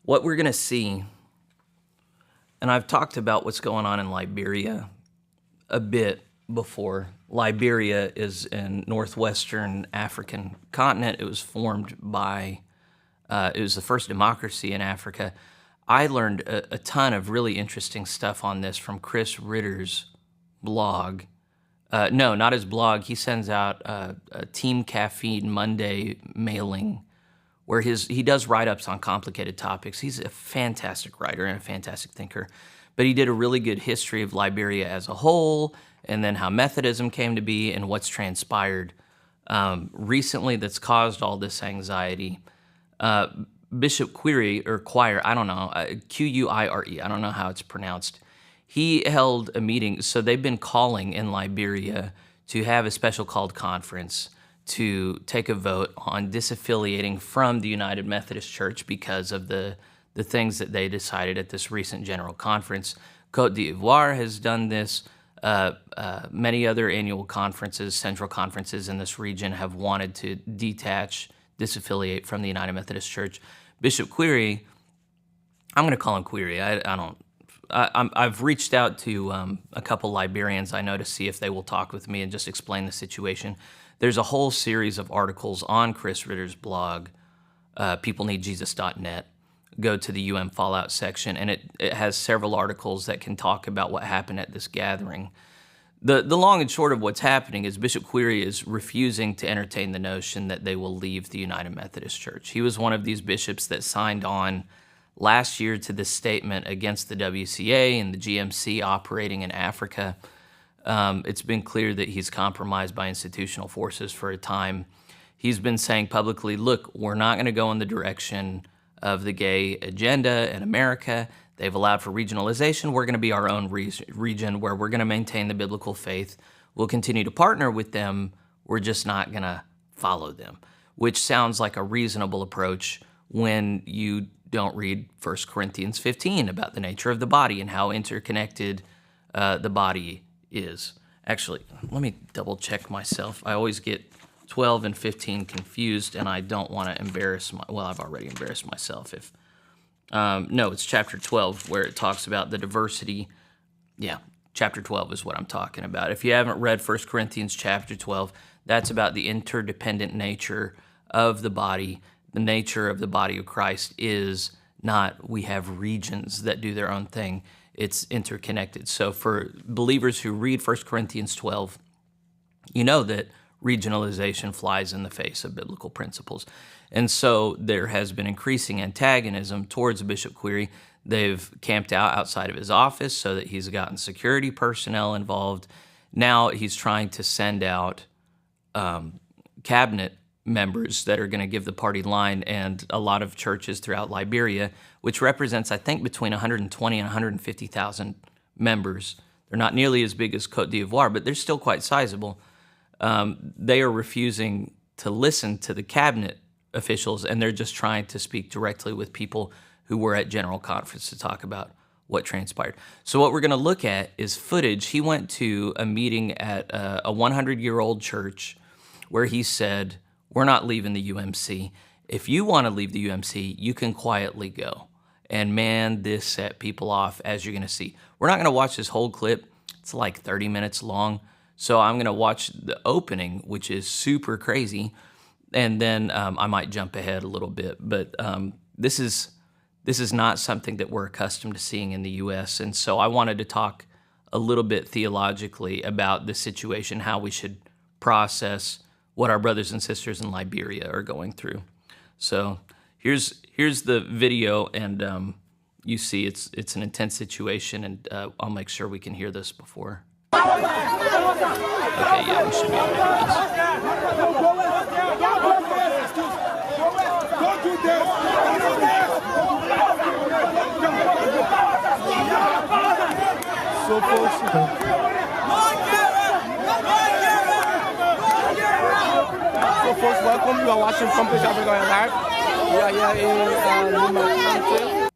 What we're going to see, and I've talked about what's going on in Liberia a bit before. Liberia is in northwestern African continent. It was formed by, it was the first democracy in Africa. I learned a ton of really interesting stuff on this from Chris Ritter's blog. No, not his blog. He sends out a Team Caffeine Monday mailing where he does write-ups on complicated topics. He's a fantastic writer and a fantastic thinker. But he did a really good history of Liberia as a whole, and then how Methodism came to be and what's transpired recently that's caused all this anxiety. Bishop Quire, I don't know, Quire, I don't know how it's pronounced. He held a meeting, so they've been calling in Liberia to have a special called conference to take a vote on disaffiliating from the United Methodist Church because of the things that they decided at this recent general conference. Côte d'Ivoire has done this. Many other annual conferences, central conferences in this region have wanted to disaffiliate from the United Methodist Church. Bishop Quire, I'm going to call him Quire. I've reached out to a couple Liberians I know to see if they will talk with me and just explain the situation. There's a whole series of articles on Chris Ritter's blog, peopleneedjesus.net. Go to the Fallout section, and it has several articles that can talk about what happened at this gathering. The long and short of what's happening is Bishop Quire is refusing to entertain the notion that they will leave the United Methodist Church. He was one of these bishops that signed on last year to this statement against the WCA and the GMC operating in Africa. It's been clear that he's compromised by institutional forces for a time. He's been saying publicly, look, we're not going to go in the direction of the gay agenda in America. They've allowed for regionalization. We're going to be our own region where we're going to maintain the biblical faith. We'll continue to partner with them. We're just not going to follow them, which sounds like a reasonable approach when you don't read 1 Corinthians 15 about the nature of the body and how interconnected the body is. Actually, let me double check myself. I always get 12 and 15 confused, and I don't want to embarrass I've already embarrassed myself. No, it's chapter 12 where it talks about the diversity. Yeah, chapter 12 is what I'm talking about. If you haven't read 1 Corinthians chapter 12, that's about the interdependent nature of the body. The nature of the body of Christ is not we have regions that do their own thing. It's interconnected. So for believers who read 1 Corinthians 12, you know that regionalization flies in the face of biblical principles. And so there has been increasing antagonism towards Bishop Quire. They've camped outside of his office so that he's gotten security personnel involved. Now he's trying to send out cabinet members that are going to give the party line, and a lot of churches throughout Liberia, which represents, I think, between 120 and 150,000 members. They're not nearly as big as Côte d'Ivoire, but they're still quite sizable. They are refusing to listen to the cabinet officials, and they're just trying to speak directly with people who were at General Conference to talk about what transpired. So what we're going to look at is footage. He went to a meeting at a 100-year-old church where he said, we're not leaving the UMC. If you want to leave the UMC, you can quietly go. And man, this set people off, as you're going to see. We're not going to watch this whole clip. It's like 30 minutes long. So I'm going to watch the opening, which is super crazy, and then I might jump ahead a little bit. But this is not something that we're accustomed to seeing in the U.S., and so I wanted to talk a little bit theologically about the situation, how we should process what our brothers and sisters in Liberia are going through. So here's the video, and you see it's an intense situation, and I'll make sure we can hear this before. Okay, yeah, we should be able to hear this. So folks, welcome. You are watching from Africa Live. We are here in Liberian.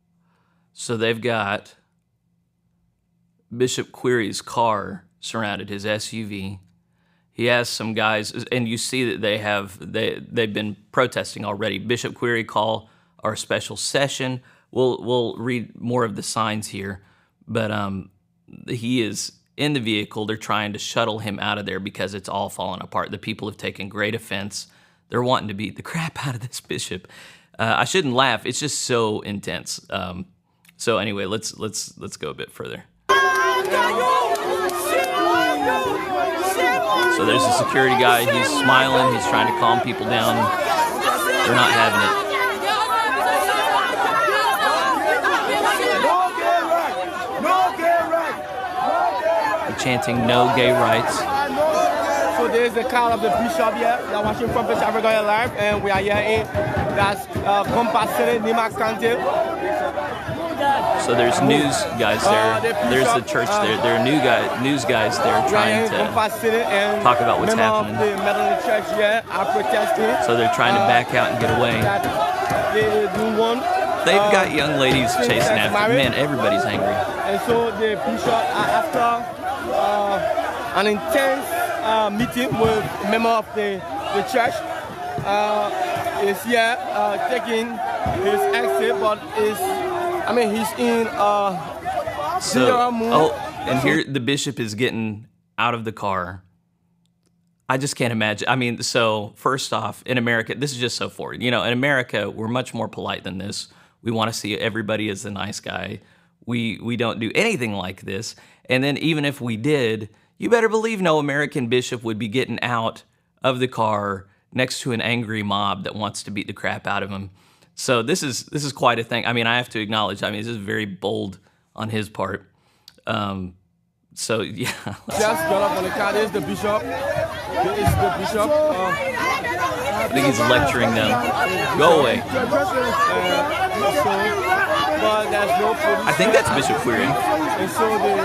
So they've got Bishop Quire's car surrounded, his SUV. He has some guys, and you see that they've been protesting already. Bishop Quire call or a special session. We'll read more of the signs here, but he is in the vehicle. They're trying to shuttle him out of there because it's all falling apart. The people have taken great offense. They're wanting to beat the crap out of this bishop. I shouldn't laugh. It's just so intense. So anyway, let's go a bit further. So there's a security guy. He's smiling. He's trying to calm people down. They're not having it. They're chanting "No gay rights." So there's the car of the bishop here. We are watching from Africa Live, and we are here in that's Compassionate Nima County. So there's news guys there. There's the church there. There are news guys there trying to talk about what's happening. The Methodist church here are protesting. So they're trying to back out and get away. They've got young ladies chasing after them. Man, everybody's angry. And so the bishop, after an intense meeting with a member of the church, is here taking his exit, but he's in mood. And here the bishop is getting out of the car. I just can't imagine. So first off, in America, this is just so forward. In America, we're much more polite than this. We want to see everybody as the nice guy. We don't do anything like this. And then even if we did, you better believe no American bishop would be getting out of the car next to an angry mob that wants to beat the crap out of him. So this is quite a thing. I have to acknowledge, this is very bold on his part. So yeah. Just got up on the car. There's the bishop. It's the bishop. I think he's lecturing them. Go away. But there's no police. I think that's Bishop Quire. And so the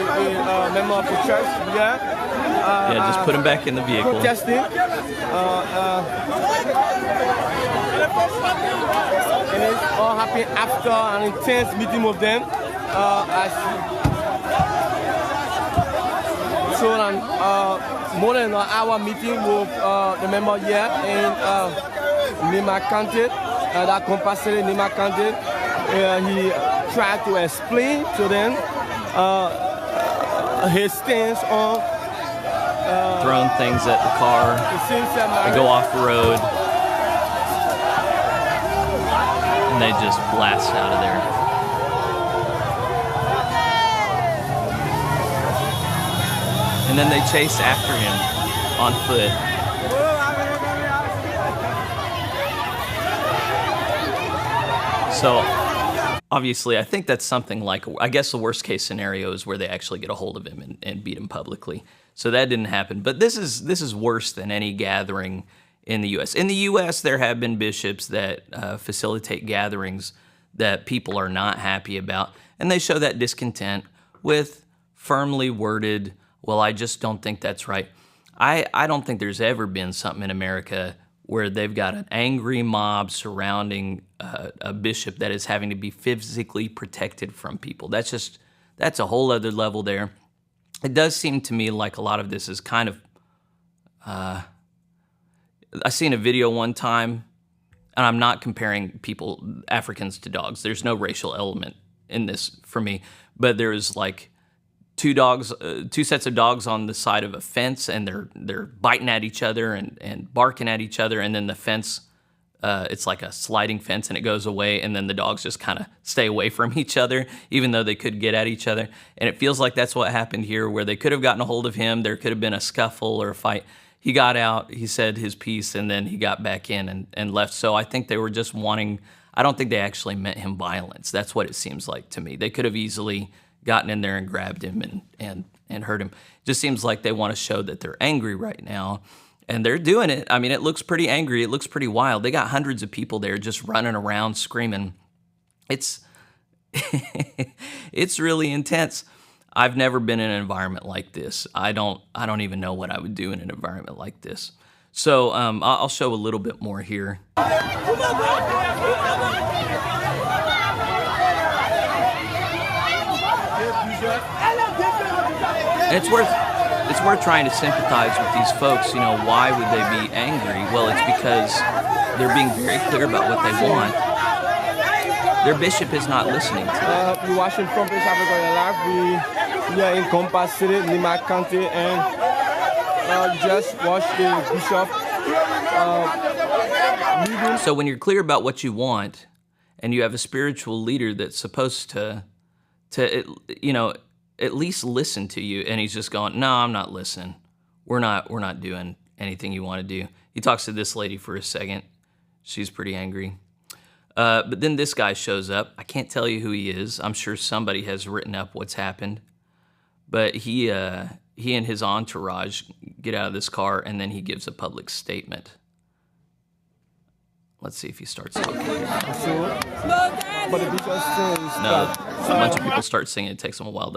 member of the church, yeah, just put him back in the vehicle. Protesting. And it's all happened after an intense meeting with them. More than an hour meeting with the member here in Nima County, that compassionate Nima County. He tried to explain to them his stance on throwing things at the car. They go off the road, and they just blast out of there. And then they chase after him on foot. So obviously, I think that's something like, I guess the worst case scenario is where they actually get a hold of him and beat him publicly. So that didn't happen. But this is worse than any gathering in the U.S. In the U.S., there have been bishops that facilitate gatherings that people are not happy about, and they show that discontent with firmly worded, well, I just don't think that's right. I don't think there's ever been something in America where they've got an angry mob surrounding a bishop that is having to be physically protected from people. That's a whole other level there. It does seem to me like a lot of this is kind of, I seen a video one time, and I'm not comparing Africans to dogs. There's no racial element in this for me, but there's like two sets of dogs on the side of a fence, and they're biting at each other and barking at each other, and then the fence, it's like a sliding fence, and it goes away, and then the dogs just kind of stay away from each other, even though they could get at each other. And it feels like that's what happened here, where they could have gotten a hold of him, there could have been a scuffle or a fight. He got out, he said his piece, and then he got back in and left. So I think they were just wanting, I don't think they actually meant him violence. That's what it seems like to me. They could have easily gotten in there and grabbed him and hurt him. It just seems like they want to show that they're angry right now, and they're doing it. I mean, it looks pretty angry. It looks pretty wild. They got hundreds of people there just running around screaming. It's it's really intense. I've never been in an environment like this. I don't even know what I would do in an environment like this. So I'll show a little bit more here. And it's worth trying to sympathize with these folks. Why would they be angry? Well, it's because they're being very clear about what they want. Their bishop is not listening to them. You're watching from Place Africa Live. We are in Compass City, Lima County, and just watched the bishop leading. So when you're clear about what you want, and you have a spiritual leader that's supposed to at least listen to you, and he's just going, no, I'm not listening. We're not doing anything you want to do. He talks to this lady for a second. She's pretty angry. But then this guy shows up. I can't tell you who he is. I'm sure somebody has written up what's happened. But he and his entourage get out of this car, and then he gives a public statement. Let's see if he starts talking here. But the bishop says No, a bunch of people start singing. It takes them a while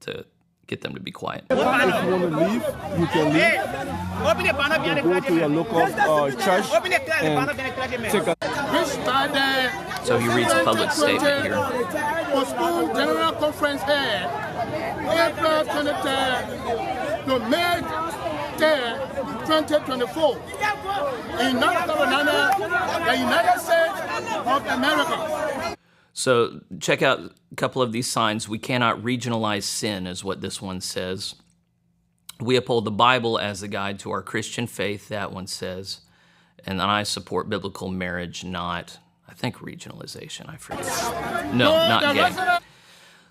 to get them to be quiet. if you want to leave, you can leave. You go to your local church and take a... So he reads a public statement here. Postpone General Conference here, April 23rd to May 3rd, 2024, in North Carolina, the United States of America. So check out a couple of these signs. We cannot regionalize sin, is what this one says. We uphold the Bible as the guide to our Christian faith, that one says. And then I support biblical marriage, not, I think, regionalization, I forget. No, not gay.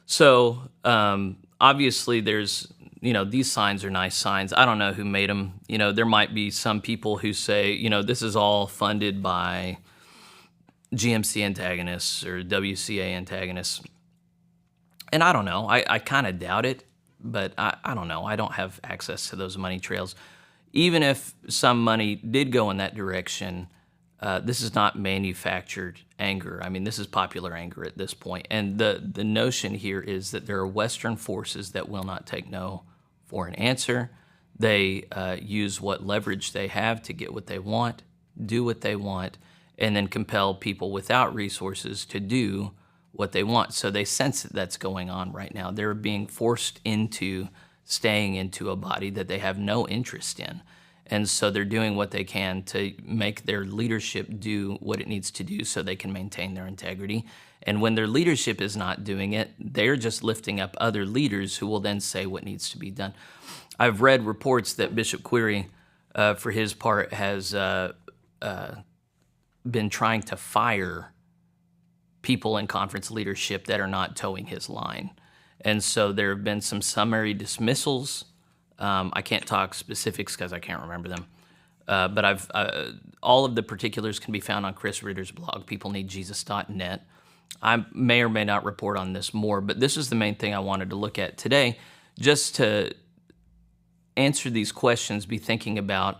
So obviously there's, these signs are nice signs. I don't know who made them. There might be some people who say, this is all funded by GMC antagonists or WCA antagonists. And I don't know. I kind of doubt it, but I don't know. I don't have access to those money trails. Even if some money did go in that direction, this is not manufactured anger. I mean, this is popular anger at this point. And the notion here is that there are Western forces that will not take no for an answer. They use what leverage they have to get what they want, do what they want, and then compel people without resources to do what they want. So they sense that that's going on right now. They're being forced into staying into a body that they have no interest in. And so they're doing what they can to make their leadership do what it needs to do so they can maintain their integrity. And when their leadership is not doing it, they're just lifting up other leaders who will then say what needs to be done. I've read reports that Bishop Quire, for his part, has been trying to fire people in conference leadership that are not towing his line. And so there have been some summary dismissals. I can't talk specifics because I can't remember them. But all of the particulars can be found on Chris Ritter's blog, peopleneedjesus.net. I may or may not report on this more, but this is the main thing I wanted to look at today, just to answer these questions, be thinking about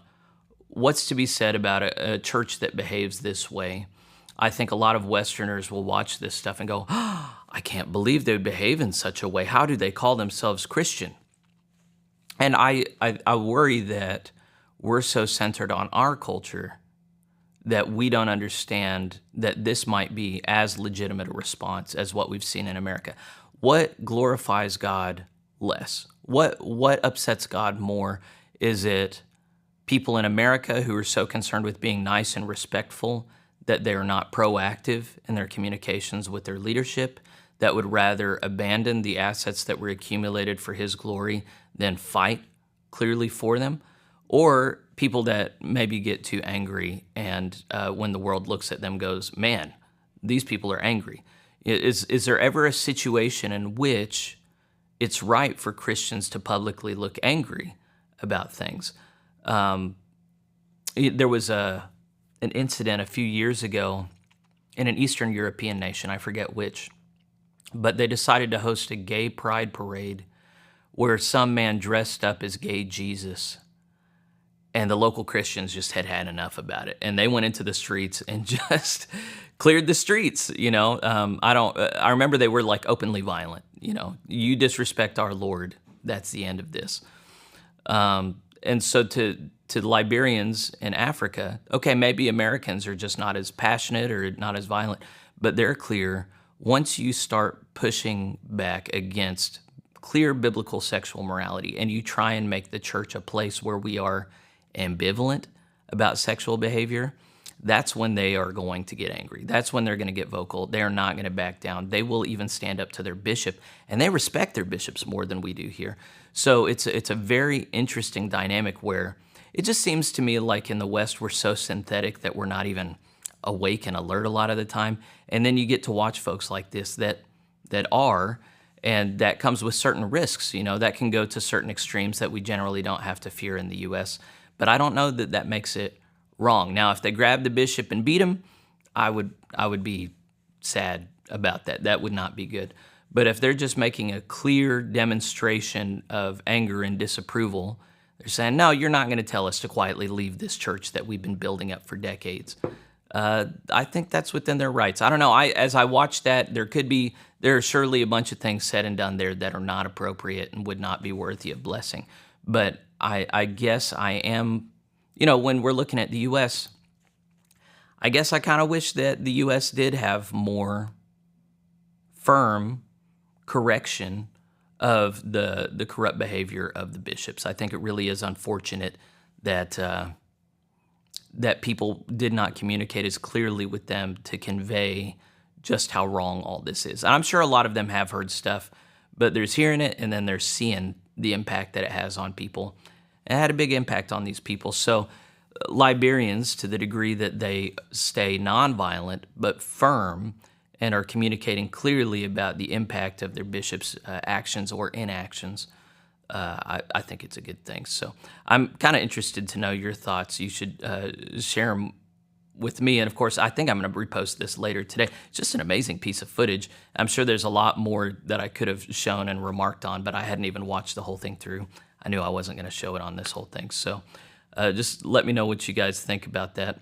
what's to be said about a church that behaves this way. I think a lot of Westerners will watch this stuff and go, oh, I can't believe they behave in such a way. How do they call themselves Christian? And I worry that we're so centered on our culture that we don't understand that this might be as legitimate a response as what we've seen in America. What glorifies God less? What upsets God more? Is it people in America who are so concerned with being nice and respectful that they are not proactive in their communications with their leadership, that would rather abandon the assets that were accumulated for His glory than fight clearly for them? Or people that maybe get too angry and when the world looks at them goes, man, these people are angry. Is there ever a situation in which it's right for Christians to publicly look angry about things? There was an incident a few years ago in an Eastern European nation, I forget which, but they decided to host a gay pride parade where some man dressed up as gay Jesus, and the local Christians just had enough about it, and they went into the streets and just cleared the streets. I remember they were like openly violent. You disrespect our Lord, that's the end of this. And so to Liberians in Africa, okay, maybe Americans are just not as passionate or not as violent, but they're clear. Once you start pushing back against clear biblical sexual morality and you try and make the church a place where we are ambivalent about sexual behavior, that's when they are going to get angry. That's when they're going to get vocal. They're not going to back down. They will even stand up to their bishop, and they respect their bishops more than we do here. So it's a very interesting dynamic where it just seems to me like in the West we're so synthetic that we're not even awake and alert a lot of the time. And then you get to watch folks like this that are, and that comes with certain risks. That can go to certain extremes that we generally don't have to fear in the U.S. But I don't know that that makes it wrong. Now, if they grabbed the bishop and beat him, I would be sad about that. That would not be good. But if they're just making a clear demonstration of anger and disapproval, they're saying, no, you're not going to tell us to quietly leave this church that we've been building up for decades. I think that's within their rights. I don't know. As I watch that, there are surely a bunch of things said and done there that are not appropriate and would not be worthy of blessing. But I guess I am, when we're looking at the U.S., I guess I kind of wish that the U.S. did have more firm correction of the corrupt behavior of the bishops. I think it really is unfortunate that that people did not communicate as clearly with them to convey just how wrong all this is. And I'm sure a lot of them have heard stuff, but there's hearing it and then there's seeing the impact that it has on people. It had a big impact on these people. So Liberians, to the degree that they stay nonviolent but firm and are communicating clearly about the impact of their bishop's actions or inactions, I think it's a good thing. So I'm kind of interested to know your thoughts. You should share them with me. And of course, I think I'm going to repost this later today. It's just an amazing piece of footage. I'm sure there's a lot more that I could have shown and remarked on, but I hadn't even watched the whole thing through. I knew I wasn't going to show it on this whole thing. So just let me know what you guys think about that.